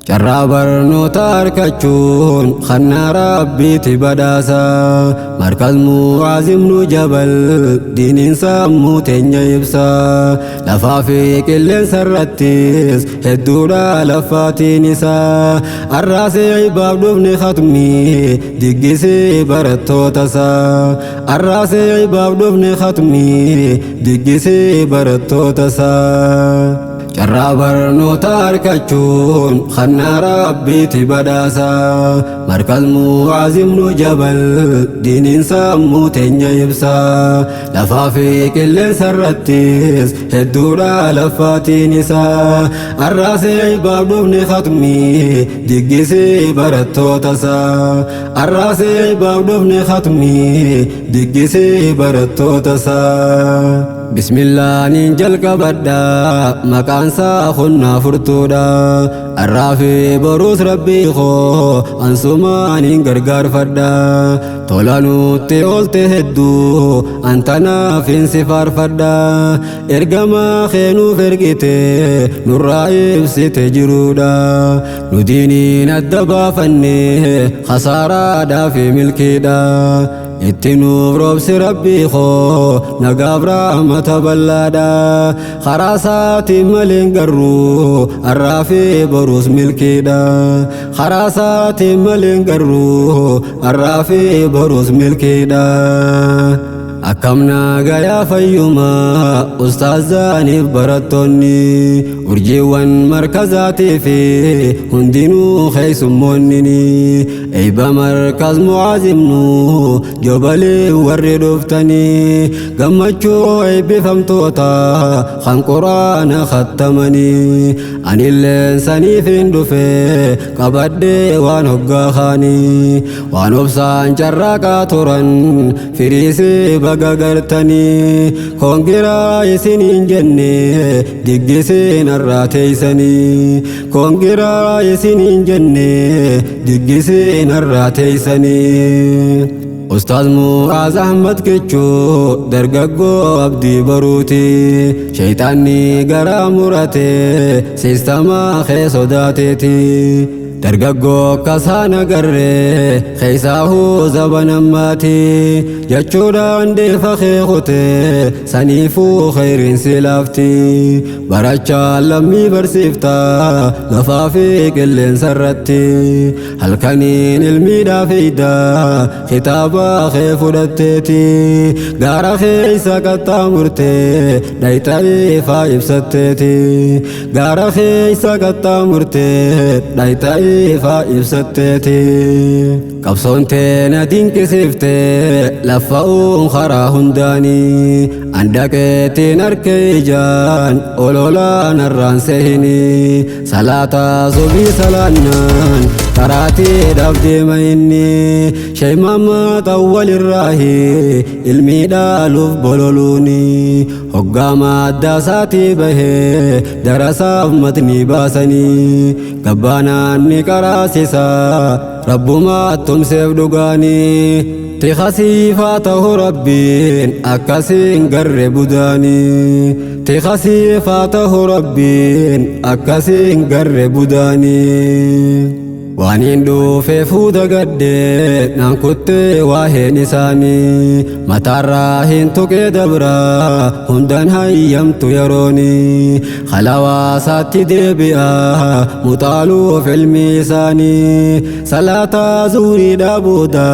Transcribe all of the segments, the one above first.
Carraa barnoota argachuun khannaa rabbiiti badhaasa. Markaz Mu'aaz ibnu Jabal diiniin sammuu teenya ibsa. Lafaa fi qilleensa irrattis hedduudha laffaatiin isaa. Arraasee ibaaf dhufne khatmii diggisee barattoota isaa. Arraasee ibaaf dhufne khatmii diggisee barattoota isaa. Carraa barnoota argachuun khannaa rabbiiti badhaasa. Markaz Mu'aaz ibnu Jabal diiniin sammuu teenya ibsa. Lafaa fi qilleensa irrattis hedduudha laffaatiin isaa. Arraasee ibaaf dhufne khatmii diggisee barattoota isaa. Arraasee ibaaf dhufne khatmii diggisee barattoota isaa. Bismillaahin jalqabadha maqaan isaa hunnaa furtuudha. Arraafi boruus rabbii koo ansumaaniin gargaarfadha. Tola nutti oolte hedduu antanaafin si faarfadha. Ergamaa keenuuf ergite nurraa ibsite jiruudha. Nu diiniin adda baafanne khasaaraadhaa fi milkiidha. Itti nuuf roobsi rabbii koo nagaaf rahmata bal'aadha. Karaa isaatiin malee garuu arraafi boruus milkiidha. Karaa isaatiin malee garuu arraafi boruus milkiidha. Akkam nagayaa fayyumaa ustaazaaniif barattoonni urjiiwwan markazaatii fi hundinuu keessummoonni. Eebba markaz Mu'aaz ibnu Jabalee warri dhuftanii gammachuu eebbifamtoota kan quraana khattamanii. Anilleen saniif hin dhufe qabadhee waan hoggaa kaanii. Waan obsaan carraaqaa turan firiisee gagagartanii. Kongiraa isiniin jenne diggiseen arraa teeysanii. Kongiraa isiniin jenne diggiseen arraa teeysanii. Ustaaz Mu'aaz Ahmad Kichuu dargaggoo abdii baruuti. Shayxaanni garaa murate siistamaa kee sodaateeti. Dargaggoo kasaan agarree keessaahuu zabanammaati. Jechuudhaan deefa keekute saniifuu khayriin si laafti. Barachaa lammii barsiifta lafaa fi qilleensa irratti. Halkaniin ilmiidhaa fiida kitaaba kee fudhatteeti. Gaara keessa qaxxaamurte dhayxa'ee faa ibsatteeti. Gaara keessa qaxxaamurte dhayxa'ee faa ibsatteeti. Qabsoon teena dinqisiifte laffa'uun karaa hundaanii. Andaqeetiin harka ijaan ololaan arraan seehini. Salaataa subii salaannaan karaatiidhaaf deema inni. Sheey Maamad Awwal Irraahi ilmii dhaaluuf bololuuni. Hoggaa madda isaatii bahee darasaaf matnii baasanii. Gabbaanaan ni qaraasisaa rabbumaa tumseef dhugaanii. Tikhasiifaa ta'u rabbiin akkasiin garre budaanii. Tikhasiifaa ta'u rabbiin akkasiin garre budaanii. Waan hin dhufe fuudha gaddee naan kuttee waa'een isaanii. Mataarraa hin tuqee dabraa hundaan hayyamtu yerooni. Halawaasaatti deebi'aa muxaaluuf ilmi isaanii. Salaataa zuuriidhaa booda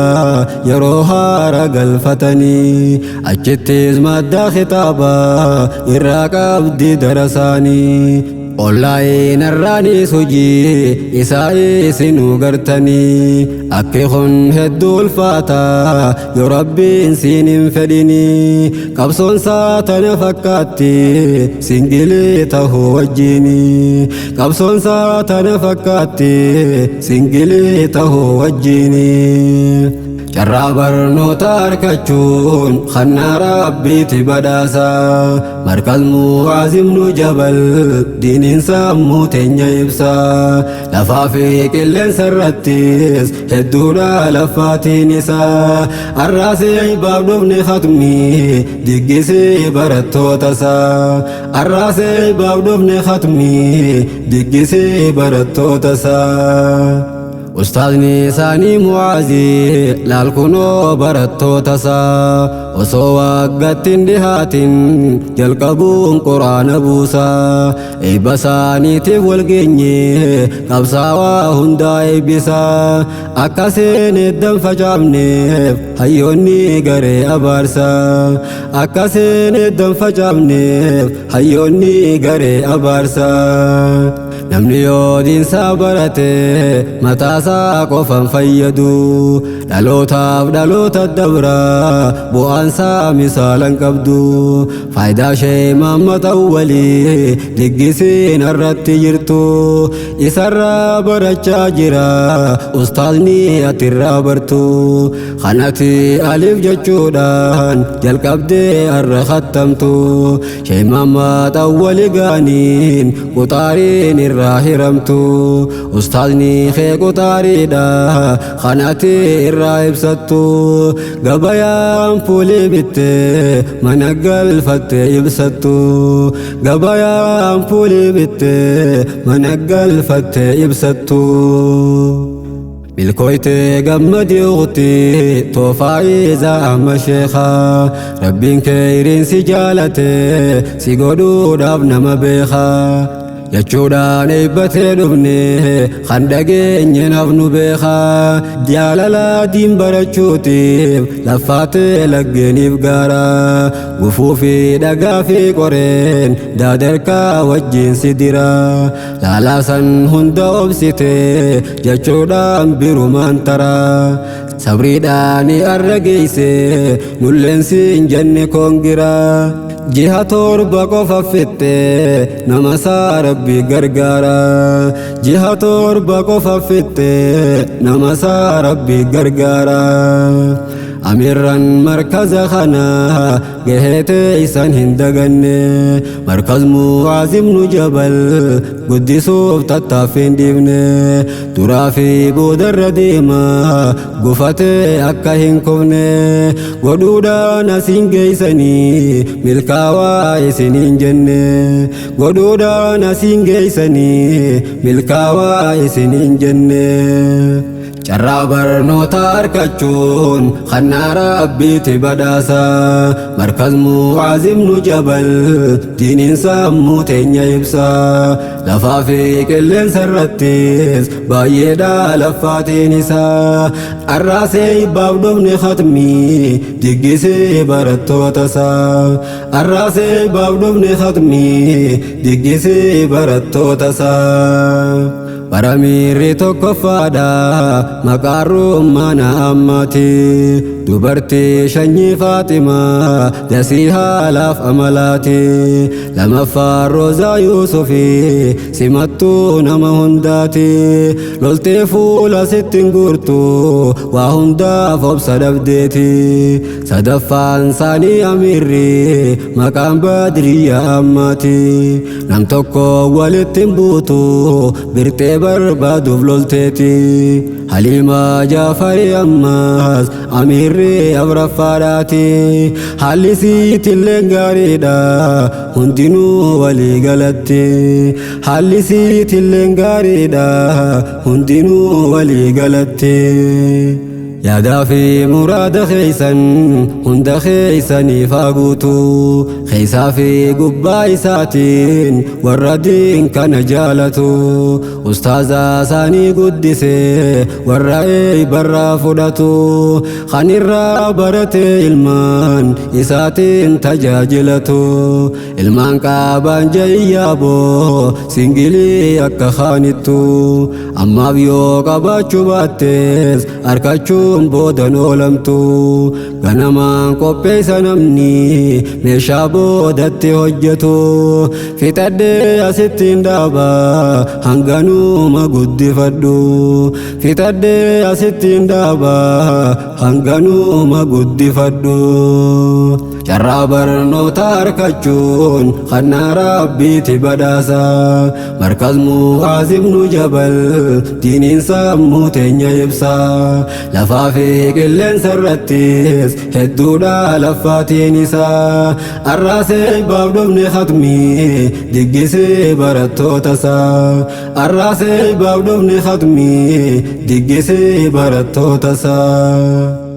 yeroo haara galfatanii. Achittis madda kitaabaa irraa qabdi darasaanii. Ollaayin arraanis hojii isaa isinuu gartanii. Akki kun hedduu ulfaataa yoo rabbiin siin hin fedhini. Qabsoon saatana fakkaatti singilee tahuu wajjini. Qabsoon saatana fakkaatti singilee tahuu wajjini. carraa barnoota argachuun kannaa rabbiiti badhaasa markaz Mu'aaz ibn Jabal diiniin sammuu teenya ibsa lafaa fi qilleensa irrattis hedduudha laffaatiin isaa arraasee baabdofne khatmii diggisee barattoota isaa arraasee baabdofne khatmii diggisee barattoota isaa Ustaazni isaanii Mu'aazii laalkunoo barattoota isaa osoo waggattiin dhihaatin jalqabuun quraana buusaa eebba isaaniitiif walgeenye qabsaawaa hundaa eebbisaa akka seeneddan facaafneef hayyoonni garee abaarsaa akka seeneddan facaafneef hayyoonni garee abaarsaa namni yoo diinsaa barate mataasaa qofan fayyadu dhalootaaf dhaloota dabraa bu'aansaa misaalan qabdu faayidaa Sheekh Muhammad Awwalii diggisiin irratti jirtu isarraa barachaa jira ustaazni atirraa bartu kanati alif jechuudhaan jalqabdee har'a khattamtu Sheekh Muhammad Awwalii gaaniin quxaariin irraa hiramtu ustaazni kee quxaariidha kanati irraa ibsattu gabayaan fuulii bitte mana galfatte ibsattu gabayaan fuulii bitte mana galfatte ibsattu milkooyte gammadi uqti toofaayiza amma sheekha rabbiin keeyriin si jaalate si godhuudhaaf nama beeka jechuudhaan eebbatee dhufne kan dhageenye nafnu beeka jaalala diin barachuutiif laffaatee laggeeniif gaara gufuu fi dhagaa fi qoreen daadarkaa wajjiin si dira laalaasan hunda obsite jechuudhaan birumaan tara sabriidhaani arra geeyse nulleensi hin jenne koongira jiha torba qofa fitte nama saa rabbi gargaara jiha torba qofa fitte nama saa rabbi gargaara amirran markaza khana gahete isan hindaganne markaz Mu'aaz ibn Jabal guddisuuf tattaaffin dhiifne duraa fi boodarra deema gufate akka hin kufne godhuudhaan asiin geeysanii milkaawaa isiniin jenne godhuudhaan asiin geeysanii milkaawaa isiniin jenne carraa barnoota argachuun kannaa rabbiiti badhaasa markaz Mu'aaz ibn Jabal diiniin sammuu teenya ibsa lafaa fi qilleensa irrattis baay'eedha laffaatiin isaa arraasee baabdofne khatmii diggisee barattoota isaa arraasee baabdofne khatmii diggisee barattoota isaa baramiirri tokkoffaadha maqaarruun mana ammati dubartii shanyii Faaximaa dasii haalaaf amalaati lamaffaan Roozaa Yuusufii simattuu nama hundaati loltee fuula sittin guurtu waa hundaaf obsa dhabdeeti sadaffaan saanii Amiirri maqaan Badriyyaa ammati nam tokko walittin buutu birtee barbaaduuf lolteeti Haliimaa Jaafarii ammas Amiirri afraffaadhaati haalli siitillee gaariidha hundinuu walii galatti haalli siitillee gaariidha hundinuu walii galatti yaadaa fi muraada keeysan hunda keeysaniif haa guutu keeysaa fi gubbaa isaatiin warra diin kana jaalatu ustaaza isaanii guddise warra eeybarraa fudhatu kan irraa barate ilmaan isaatiin tajaajilatu ilmaan qaabaan jayyaaboo singilii akka kaanittu ammaaf yoo qabaachuu baattees arkachuu argachuun boodan oolamtu ganamaan qopheessa namni meeshaa boodatti hojjetu fixadhee asittiin dhaaba hanganuma guddifadhu fixadhee asittiin dhaaba hanganuma guddifadhu carraa barnoota argachuun kannaa rabbiiti badhaasa markaz Mu'aaz ibnu Jabal diiniin sammuu teenya ibsa lafaa fi qilleensa irrattis hedduudha laffaatiin isaa arraasee baaf dhufne khatmii diggisee barattoota isaa arraasee baaf dhufne khatmii diggisee barattoota isaa